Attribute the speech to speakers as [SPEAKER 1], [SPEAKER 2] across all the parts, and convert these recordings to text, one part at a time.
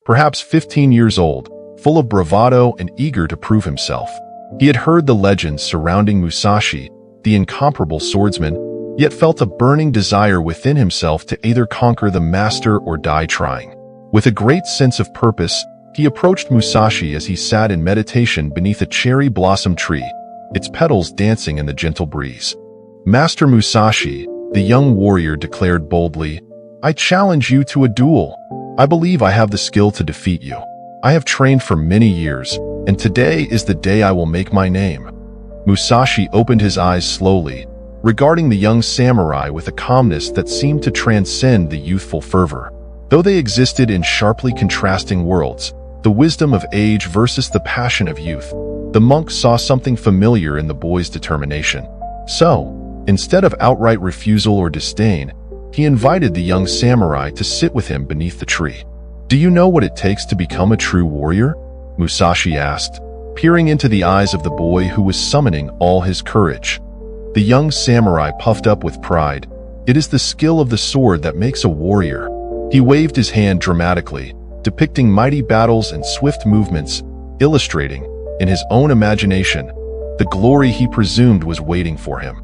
[SPEAKER 1] perhaps 15 years old, full of bravado and eager to prove himself. He had heard the legends surrounding Musashi, the incomparable swordsman, yet felt a burning desire within himself to either conquer the master or die trying. With a great sense of purpose, he approached Musashi as he sat in meditation beneath a cherry blossom tree, its petals dancing in the gentle breeze. "Master Musashi," the young warrior declared boldly, "I challenge you to a duel. I believe I have the skill to defeat you. I have trained for many years, and today is the day I will make my name." Musashi opened his eyes slowly, regarding the young samurai with a calmness that seemed to transcend the youthful fervor. Though they existed in sharply contrasting worlds, the wisdom of age versus the passion of youth, the monk saw something familiar in the boy's determination. So, instead of outright refusal or disdain, he invited the young samurai to sit with him beneath the tree. "Do you know what it takes to become a true warrior?" Musashi asked, peering into the eyes of the boy who was summoning all his courage. The young samurai puffed up with pride. "It is the skill of the sword that makes a warrior." He waved his hand dramatically, depicting mighty battles and swift movements, illustrating, in his own imagination, the glory he presumed was waiting for him.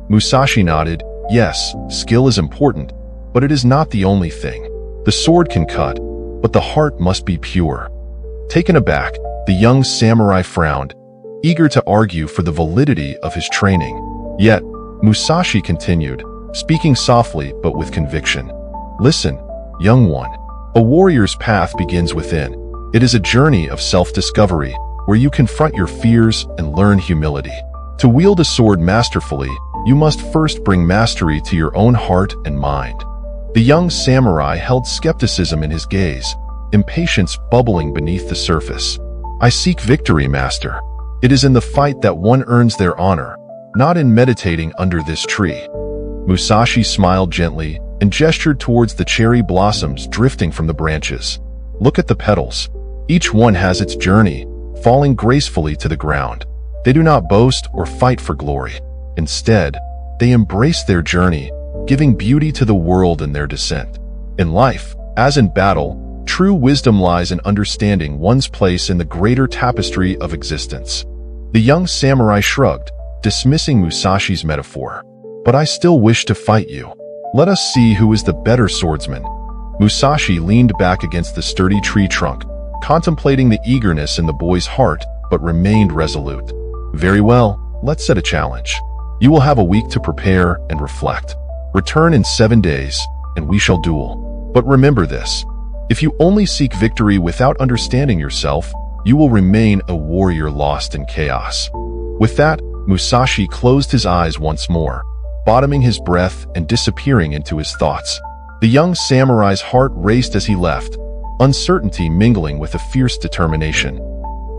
[SPEAKER 1] Musashi nodded. "Yes, skill is important, but it is not the only thing. The sword can cut, but the heart must be pure." Taken aback, the young samurai frowned, eager to argue for the validity of his training. Yet, Musashi continued, speaking softly but with conviction. "Listen, young one. A warrior's path begins within. It is a journey of self-discovery, where you confront your fears and learn humility. To wield a sword masterfully, you must first bring mastery to your own heart and mind." The young samurai held skepticism in his gaze, impatience bubbling beneath the surface. "I seek victory, master. It is in the fight that one earns their honor, not in meditating under this tree." Musashi smiled gently and gestured towards the cherry blossoms drifting from the branches. "Look at the petals. Each one has its journey, falling gracefully to the ground. They do not boast or fight for glory. Instead, they embrace their journey, giving beauty to the world in their descent. In life, as in battle, true wisdom lies in understanding one's place in the greater tapestry of existence." The young samurai shrugged, dismissing Musashi's metaphor. "But I still wish to fight you. Let us see who is the better swordsman." Musashi leaned back against the sturdy tree trunk, contemplating the eagerness in the boy's heart, but remained resolute. "Very well, let's set a challenge. You will have a week to prepare and reflect. Return in 7 days, and we shall duel. But remember this. If you only seek victory without understanding yourself, you will remain a warrior lost in chaos." With that, Musashi closed his eyes once more, bottoming his breath and disappearing into his thoughts. The young samurai's heart raced as he left, uncertainty mingling with a fierce determination.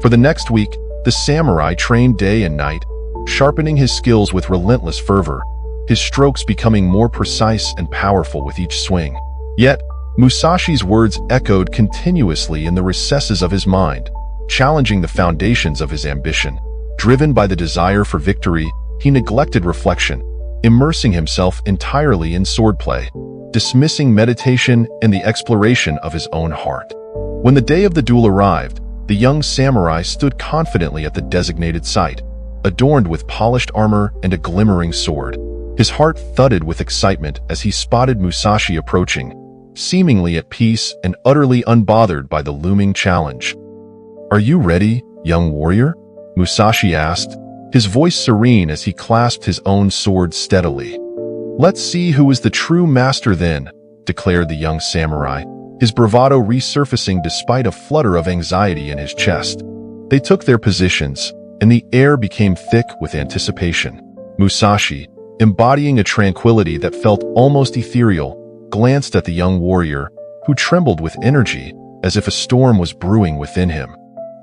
[SPEAKER 1] For the next week, the samurai trained day and night, sharpening his skills with relentless fervor, his strokes becoming more precise and powerful with each swing. Yet, Musashi's words echoed continuously in the recesses of his mind, challenging the foundations of his ambition. Driven by the desire for victory, he neglected reflection, immersing himself entirely in swordplay, dismissing meditation and the exploration of his own heart. When the day of the duel arrived, the young samurai stood confidently at the designated site, adorned with polished armor and a glimmering sword. His heart thudded with excitement as he spotted Musashi approaching, seemingly at peace and utterly unbothered by the looming challenge. "Are you ready, young warrior?" Musashi asked, his voice serene as he clasped his own sword steadily. "Let's see who is the true master then," declared the young samurai, his bravado resurfacing despite a flutter of anxiety in his chest. They took their positions, and the air became thick with anticipation. Musashi, embodying a tranquility that felt almost ethereal, glanced at the young warrior, who trembled with energy, as if a storm was brewing within him.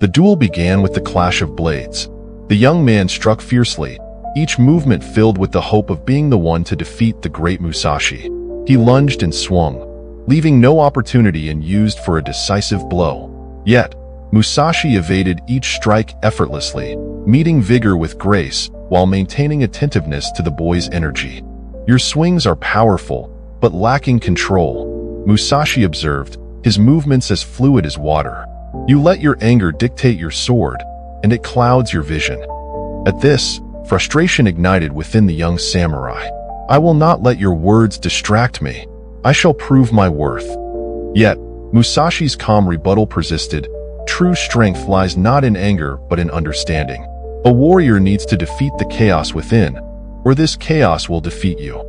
[SPEAKER 1] The duel began with the clash of blades. The young man struck fiercely, each movement filled with the hope of being the one to defeat the great Musashi. He lunged and swung, leaving no opportunity unused for a decisive blow. Yet, Musashi evaded each strike effortlessly, meeting vigor with grace while maintaining attentiveness to the boy's energy. "Your swings are powerful, but lacking control," Musashi observed, his movements as fluid as water. You let your anger dictate your sword, and it clouds your vision. At this, frustration ignited within the young samurai. I will not let your words distract me. I shall prove my worth. Yet, Musashi's calm rebuttal persisted. True strength lies not in anger, but in understanding. A warrior needs to defeat the chaos within, or this chaos will defeat you.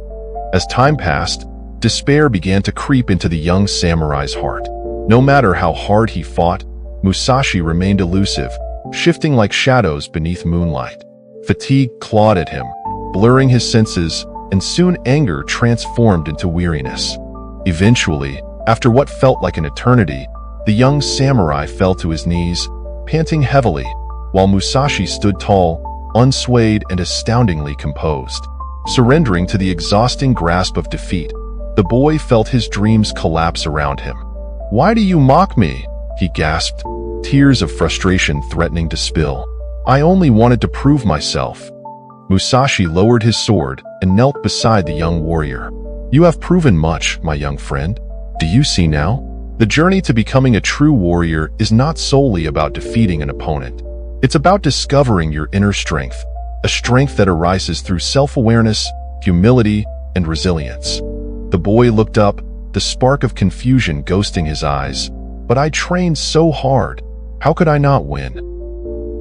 [SPEAKER 1] As time passed, despair began to creep into the young samurai's heart. No matter how hard he fought, Musashi remained elusive, shifting like shadows beneath moonlight. Fatigue clawed at him, blurring his senses, and soon anger transformed into weariness. Eventually, after what felt like an eternity, the young samurai fell to his knees, panting heavily, while Musashi stood tall, unswayed and astoundingly composed. Surrendering to the exhausting grasp of defeat, the boy felt his dreams collapse around him. "Why do you mock me?" he gasped, tears of frustration threatening to spill. "I only wanted to prove myself." Musashi lowered his sword and knelt beside the young warrior. "You have proven much, my young friend. Do you see now? The journey to becoming a true warrior is not solely about defeating an opponent. It's about discovering your inner strength, a strength that arises through self-awareness, humility, and resilience." The boy looked up, the spark of confusion ghosting his eyes. "But I trained so hard. How could I not win?"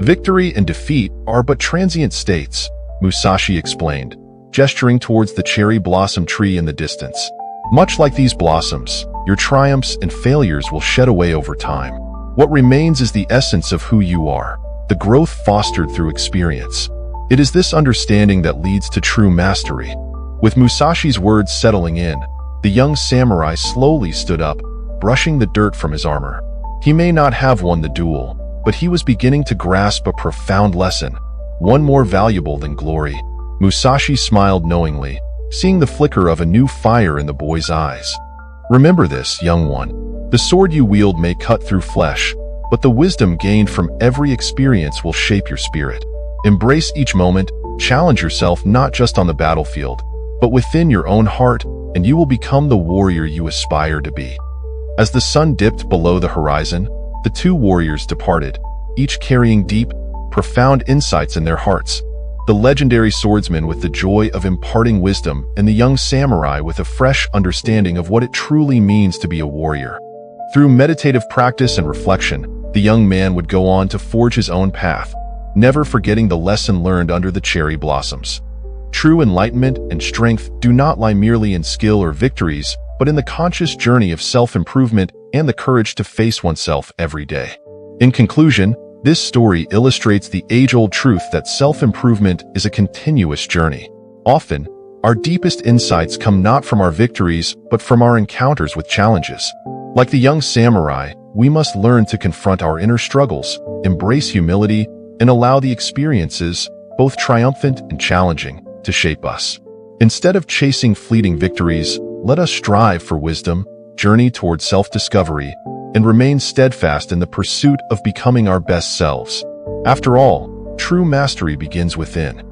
[SPEAKER 1] "Victory and defeat are but transient states," Musashi explained, gesturing towards the cherry blossom tree in the distance. "Much like these blossoms, your triumphs and failures will shed away over time. What remains is the essence of who you are, the growth fostered through experience. It is this understanding that leads to true mastery." With Musashi's words settling in, the young samurai slowly stood up, brushing the dirt from his armor. He may not have won the duel, but he was beginning to grasp a profound lesson, one more valuable than glory. Musashi smiled knowingly, seeing the flicker of a new fire in the boy's eyes. "Remember this, young one. The sword you wield may cut through flesh, but the wisdom gained from every experience will shape your spirit. Embrace each moment, challenge yourself not just on the battlefield, but within your own heart, and you will become the warrior you aspire to be." As the sun dipped below the horizon, the two warriors departed, each carrying deep, profound insights in their hearts. The legendary swordsman with the joy of imparting wisdom, and the young samurai with a fresh understanding of what it truly means to be a warrior. Through meditative practice and reflection, the young man would go on to forge his own path, never forgetting the lesson learned under the cherry blossoms. True enlightenment and strength do not lie merely in skill or victories, but in the conscious journey of self-improvement and the courage to face oneself every day. In conclusion, this story illustrates the age-old truth that self-improvement is a continuous journey. Often, our deepest insights come not from our victories, but from our encounters with challenges. Like the young samurai, we must learn to confront our inner struggles, embrace humility, and allow the experiences, both triumphant and challenging, to shape us. Instead of chasing fleeting victories, let us strive for wisdom, journey toward self-discovery, and remain steadfast in the pursuit of becoming our best selves. After all, true mastery begins within.